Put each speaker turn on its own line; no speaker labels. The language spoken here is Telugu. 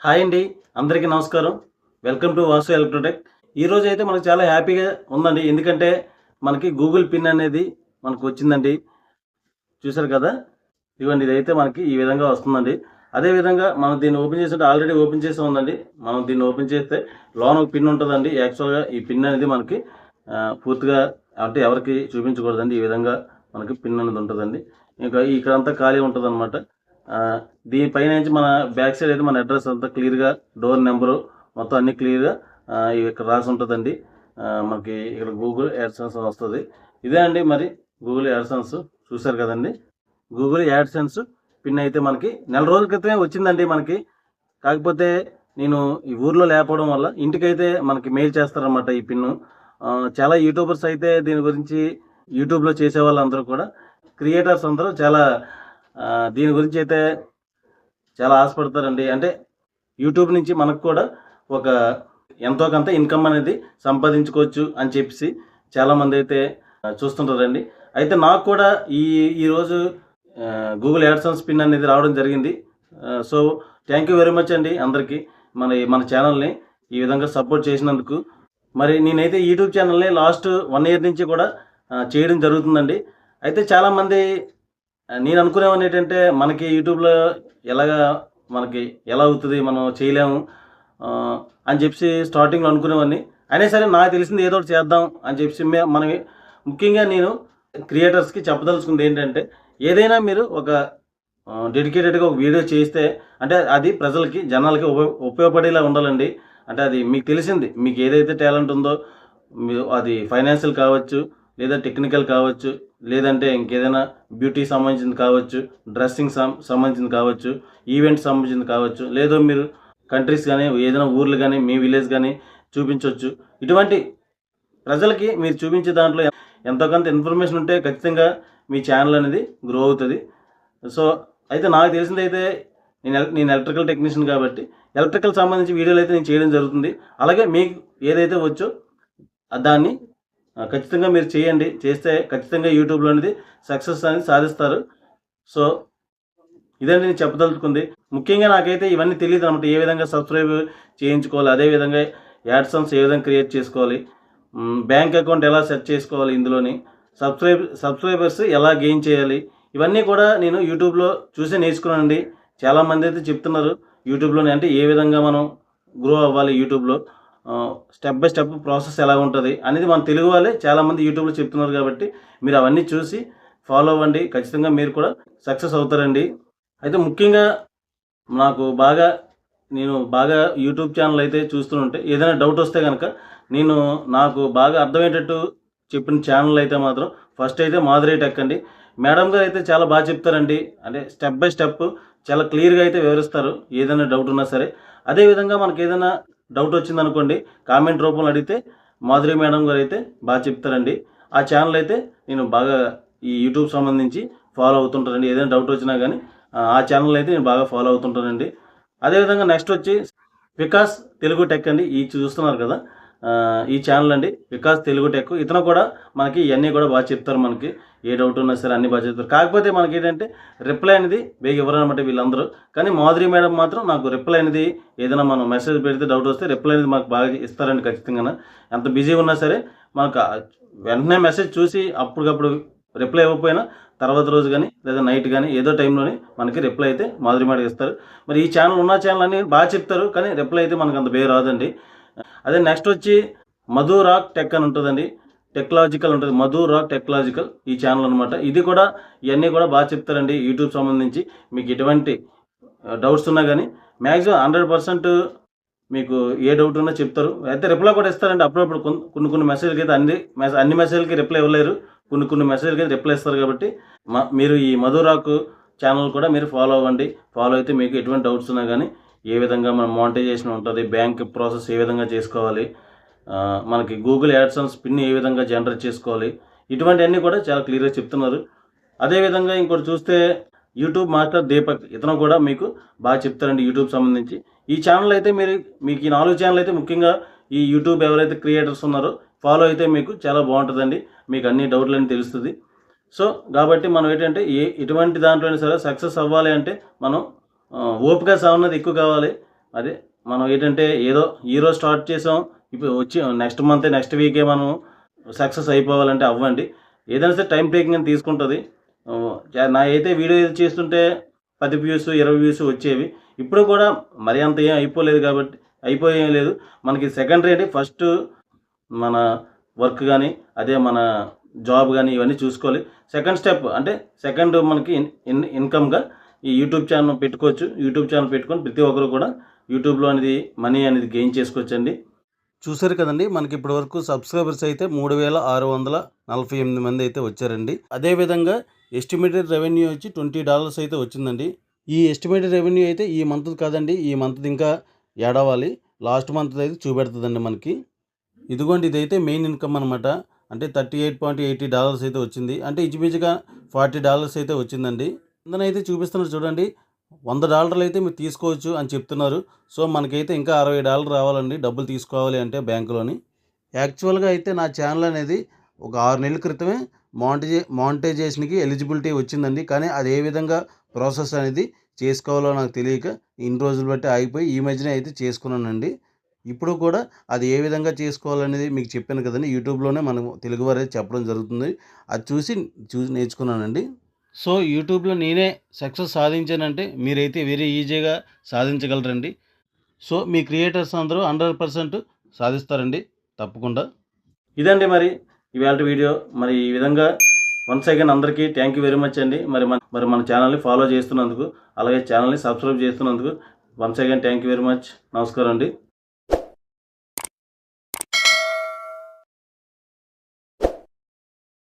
హాయ్ అండి. అందరికీ నమస్కారం. Welcome to Vasu Electrotech. ఈరోజు అయితే మనకు చాలా హ్యాపీగా ఉందండి. ఎందుకంటే మనకి గూగుల్ పిన్ అనేది మనకు వచ్చిందండి. చూసారు కదా! ఇదిగోండి ఇదైతే మనకి ఈ విధంగా వస్తుందండి. అదే విధంగా మనం దీన్ని ఓపెన్ చేస్తుంటే ఆల్రెడీ ఓపెన్ చేసే ఉందండి. మనం దీన్ని ఓపెన్ చేస్తే లోన ఒక పిన్ ఉంటదండి. యాక్చువల్‌గా ఈ పిన్ అనేది మనకి పూర్తిగా అంటే ఎవరికీ చూపించకూడదండి. ఈ విధంగా మనకి పిన్ అనేది ఉంటదండి. ఇంకా ఇక్కడంతా ఖాళీ ఉంటదనమాట. దీనిపైన నుంచి మన బ్యాక్ సైడ్ అయితే మన అడ్రస్ అంతా క్లియర్‌గా డోర్ నంబరు మొత్తం అన్నీ క్లియర్‌గా ఇక్కడ రాసి ఉంటదండి. మనకి ఇక్కడ గూగుల్ యాడ్సెన్స్ అని వస్తది. ఇదే అండి మరి గూగుల్ యాడ్సెన్స్ చూసారు కదండీ! గూగుల్ యాడ్సెన్స్ పిన్ అయితే మనకి నెల రోజుల క్రితమే వచ్చిందండి మనకి. కాకపోతే నేను ఈ ఊర్లో లేకపోవడం వల్ల ఇంటికైతే మనకి మెయిల్ చేస్తారనమాట ఈ పిన్ను. చాలా యూట్యూబర్స్ అయితే దీని గురించి యూట్యూబ్‌లో చేసేవాళ్ళందరూ కూడా క్రియేటర్స్ అందరూ చాలా దీని గురించి అయితే చాలా ఆశపడతారండి. అంటే యూట్యూబ్ నుంచి మనకు కూడా ఒక ఎంతో కొంత ఇన్‌కమ్ అనేది సంపాదించుకోవచ్చు అని చెప్పేసి చాలామందైతే చూస్తుంటారండి. అయితే నాకు కూడా ఈరోజు గూగుల్ యాడ్సెన్స్ పిన్ అనేది రావడం జరిగింది. So, thank you very much అండి అందరికి. మన ఛానల్‌ని ఈ విధంగా సపోర్ట్ చేసినందుకు. మరి నేనైతే యూట్యూబ్ ఛానల్‌ని లాస్ట్ 1 ఇయర్ నుంచి కూడా చేయడం జరుగుతుందండి. అయితే చాలామంది నేను అనుకునేవాడిని ఏంటంటే మనకి యూట్యూబ్‌లో ఎలాగా మనకి ఎలా అవుతది? మనం చేయలేము అని చెప్పేసి స్టార్టింగ్‌లో అనుకునేవాడిని. అయినా సరే నాకు తెలిసింది ఏదో ఒకటి చేద్దాం అని చెప్పేసి మనం ముఖ్యంగా నేను క్రియేటర్స్‌కి చెప్పదలుచుకుంది ఏంటంటే ఏదైనా మీరు ఒక డెడికేటెడ్‌గా ఒక వీడియో చేస్తే అంటే అది ప్రజలకి, జనాలకి ఉపయోగపడేలా ఉండాలండి. అంటే అది మీకు తెలిసింది. మీకు ఏదైతే టాలెంట్ ఉందో అది ఫైనాన్షియల్ కావచ్చు, లేదా టెక్నికల్ కావచ్చు, లేదంటే ఇంకేదైనా బ్యూటీకి సంబంధించింది కావచ్చు, డ్రెస్సింగ్ సంబంధించింది కావచ్చు, ఈవెంట్స్ సంబంధించింది కావచ్చు, లేదో మీరు కంట్రీస్ గానీ, ఏదైనా ఊర్లు గానీ, మీ విలేజ్ గానీ చూపించొచ్చు. ఇటువంటి ప్రజలకి మీరు చూపించే దాంట్లో ఎంతో కొంత ఇన్ఫర్మేషన్ ఉంటే ఖచ్చితంగా మీ ఛానల్ అనేది గ్రో అవుతది. సో, అయితే నాకు తెలిసిందైతే నేను ఎలక్ట్రికల్ టెక్నీషియన్ కాబట్టి, ఎలక్ట్రికల్ సంబంధించి వీడియోలైతే నేను చేయడం జరుగుతుంది. అలాగే మీకు ఏదైతే వచ్చో దాన్ని ఖచ్చితంగా మీరు చేయండి. చేస్తే ఖచ్చితంగా యూట్యూబ్‌లో అనేది సక్సెస్ అనేది సాధిస్తారు. సో, ఇదండి నేను చెప్పదలుచుకుంది. ముఖ్యంగా నాకైతే ఇవన్నీ తెలీదనమాట. ఏ విధంగా సబ్‌స్క్రైబ్ చేయించుకోవాలి, అదే విధంగా యాడ్సెన్స్ ఏ విధంగా క్రియేట్ చేసుకోవాలి, బ్యాంక్ అకౌంట్ ఎలా సెట్ చేసుకోవాలి ఇందులోని, సబ్‌స్క్రైబర్స్ ఎలా గెయిన్ చేయాలి, ఇవన్నీ కూడా నేను యూట్యూబ్‌లో చూసే నేర్చుకున్నానండి. చాలామందైతే చెప్తున్నారు యూట్యూబ్‌లోనే అంటే ఏ విధంగా మనం గ్రో అవ్వాలి యూట్యూబ్‌లో, స్టెప్ బై స్టెప్ ప్రాసెస్ ఎలా ఉంటది అనేది మన తెలుగు వాళ్ళే చాలామంది యూట్యూబ్‌లో చెప్తున్నారు కాబట్టి మీరు అవన్నీ చూసి ఫాలో అవ్వండి. ఖచ్చితంగా మీరు కూడా సక్సెస్ అవుతారండి. అయితే ముఖ్యంగా నాకు నేను బాగా యూట్యూబ్ ఛానల్ అయితే చూస్తూ ఉంటే ఏదైనా డౌట్ వస్తే గనక నాకు బాగా అర్థమయ్యేటట్టు చెప్పిన ఛానల్ అయితే మాత్రం ఫస్ట్ అయితే మాధురి టెక్ అండి. మేడం గారు అయితే చాలా బాగా చెప్తారండి. అంటే స్టెప్ బై స్టెప్ చాలా క్లియర్‌గా అయితే వివరిస్తారు. ఏదైనా డౌట్ ఉన్నా సరే. అదే విధంగా మనకేదైనా డౌట్ వచ్చిందనుకోండి కామెంట్ రూపంలో అడిగితే మాధురి మేడం గారు అయితే బాగా చెప్తారండి. ఆ ఛానల్ అయితే నేను బాగా ఈ యూట్యూబ్ సంబంధించి ఫాలో అవుతుంటానండి. ఏదైనా డౌట్ వచ్చినా గానీ ఆ ఛానల్ అయితే నేను బాగా ఫాలో అవుతుంటానండి. అదేవిధంగా నెక్స్ట్ వచ్చి వికాస్ తెలుగు టెక్ అండి. చూస్తున్నారు కదా! ఈ ఛానల్ అండి వికాస్ తెలుగు టెక్. ఇతను కూడా మనకి ఇయన్నీ కూడా బాగా చెప్తారు మనకి. ఏ డౌట్ ఉన్నా సరే అన్నీ బాగా చెప్తారు. కాకపోతే మనకేంటంటే రిప్లై అనేది బేగా ఇవ్వరనమాట వీళ్ళందరూ. కానీ మాధురి మేడం మాత్రం నాకు రిప్లై అనేది ఏదైనా మనం మెసేజ్ పెడితే డౌట్ వస్తే రిప్లై అనేది మాకు బాగా ఇస్తారండి ఖచ్చితంగాను. ఎంత బిజీగా ఉన్నా సరే మనకు వెంటనే మెసేజ్ చూసి అప్పటికప్పుడు రిప్లై ఇవ్వకపోయినా తర్వాత రోజు గానీ, లేదా నైట్ గానీ ఏదో టైంలోని మనకి రిప్లై అయితే మాధురి మేడం ఇస్తారు. మరి ఈ ఛానల్ ఉన్న ఛానల్ అన్నీ బాగా చెప్తారు. కానీ రిప్లై అయితే మనకంత బేగా రాదండి. అదే నెక్స్ట్ వచ్చి మధు రాక్ టెక్ అని ఉంటదండి. టెక్లాజికల్ ఉంటది. మధు రాక్ టెక్లాజికల్ ఈ ఛానల్ అనమాట. ఇది కూడా ఇయన్నీ కూడా బాగా చెప్తారండి యూట్యూబ్ సంబంధించి. మీకు ఎటువంటి డౌట్స్ ఉన్నా గానీ మాక్సిమం 100% మీకు ఏ డౌట్ ఉన్నా చెప్తారు. అయితే రిప్లై కూడా ఇస్తారండి అప్పుడప్పుడు కొన్ని మెసేజ్‌లకైతే అన్ని మెసేజ్‌లకి రిప్లై ఇవ్వలేరు. కొన్ని మెసేజ్‌లకైతే రిప్లై ఇస్తారు కాబట్టి మీరు ఈ మధు రాక్ ఛానల్ కూడా మీరు ఫాలో అవ్వండి. ఫాలో అయితే మీకు ఎటువంటి డౌట్స్ ఉన్నా గానీ ఏ విధంగా మన మోనిటైజేషన్ ఉంటది, బ్యాంక్ ప్రాసెస్ ఏ విధంగా చేసుకోవాలి, మనకి గూగుల్ యాడ్సెన్స్ పిన్ ఏ విధంగా జనరేట్ చేసుకోవాలి, ఇటువంటివన్నీ కూడా చాలా క్లియర్‌గా చెప్తున్నారు. అదేవిధంగా ఇంకోటి చూస్తే యూట్యూబ్ మాస్టర్ దీపక్ ఇతను కూడా మీకు బాగా చెప్తారండి యూట్యూబ్ సంబంధించి. ఈ ఛానల్ అయితే మీకు ఈ 4 ఛానల్ అయితే ముఖ్యంగా ఈ యూట్యూబ్ ఎవరైతే క్రియేటర్స్ ఉన్నారో ఫాలో అయితే మీకు చాలా బాగుంటుందండి. మీకు అన్ని డౌట్లన్నీ తెలుస్తది. సో, కాబట్టి మనం ఏంటంటే ఎటువంటి దాంట్లో అయినా సరే సక్సెస్ అవ్వాలి అంటే మనం ఓపిక సహనత ఎక్కువ కావాలి. అదే మనం ఏంటంటే ఏదో ఈరోజు స్టార్ట్ చేసాం, ఇప్పుడు వచ్చి నెక్స్ట్ వీకే మనం సక్సెస్ అయిపోవాలంటే అవ్వండి. ఏదైనా సరే టైం టేకింగ్ అని తీసుకుంటుంది. నా అయితే వీడియో చేస్తుంటే 10 వ్యూస్ 20 వ్యూస్ వచ్చేవి. ఇప్పుడు కూడా మరి అంత ఏం అయిపోలేదు కాబట్టి అయిపోయేం లేదు. మనకి సెకండరీ అంటే ఫస్ట్ మన వర్క్ కానీ అదే మన జాబ్ కానీ ఇవన్నీ చూసుకోవాలి. సెకండ్ స్టెప్ అంటే సెకండ్ మనకి ఇన్కమ్గా ఈ యూట్యూబ్ ఛానల్ పెట్టుకోవచ్చు. యూట్యూబ్ ఛానల్ పెట్టుకొని ప్రతి ఒక్కరు కూడా యూట్యూబ్లో అనేది మనీ అనేది గెయిన్ చేసుకోవచ్చండి. చూసారు కదండి, మనకి ఇప్పటి వరకు సబ్స్క్రైబర్స్ అయితే 3648 మంది అయితే వచ్చారండి. అదేవిధంగా ఎస్టిమేటెడ్ రెవెన్యూ వచ్చి $20 అయితే వచ్చిందండి. ఈ ఎస్టిమేటెడ్ రెవెన్యూ అయితే ఈ మంత్ కాదండి, ఈ మంత్ ఇంకా ఏడవాలి. లాస్ట్ మంత్ అయితే చూపెడుతుందండి మనకి. ఇదిగోండి, ఇదైతే మెయిన్ ఇన్కమ్ అనమాట. అంటే $38.80 అయితే వచ్చింది. అంటే ఇంచుమించుగా $40 అయితే వచ్చిందండి. ఇందనైతే చూపిస్తున్నారు చూడండి, $100 అయితే మీరు తీసుకోవచ్చు అని చెప్తున్నారు. సో మనకైతే ఇంకా $60 రావాలండి డబ్బులు తీసుకోవాలి అంటే బ్యాంకులోని. యాక్చువల్గా అయితే నా ఛానల్ అనేది ఒక 6 నెలల క్రితమే మానిటైజేషన్కి ఎలిజిబిలిటీ వచ్చిందండి. కానీ అది ఏ విధంగా ప్రాసెస్ అనేది చేసుకోవాలో నాకు తెలియక ఇన్ని రోజులు బట్టి ఆగిపోయి ఈ మధ్యనే అయితే చేసుకున్నానండి. ఇప్పుడు కూడా అది ఏ విధంగా చేసుకోవాలనేది మీకు చెప్పాను కదండి, యూట్యూబ్లోనే మనం తెలుగువారు అయితే చెప్పడం జరుగుతుంది. అది చూసి నేర్చుకున్నానండి. సో యూట్యూబ్లో నేనే సక్సెస్ సాధించానంటే మీరైతే వెరీ ఈజీగా సాధించగలరండి. సో మీ క్రియేటర్స్ అందరూ 100% సాధిస్తారండి తప్పకుండా. ఇదండి మరి ఇవాళ వీడియో. మరి ఈ విధంగా వన్స్ అగైన్ అందరికీ థ్యాంక్ యూ వెరీ మచ్ అండి. మరి మన ఛానల్ని ఫాలో చేస్తున్నందుకు, అలాగే ఛానల్ని సబ్స్క్రైబ్ చేస్తున్నందుకు once again thank you very much. నమస్కారం అండి.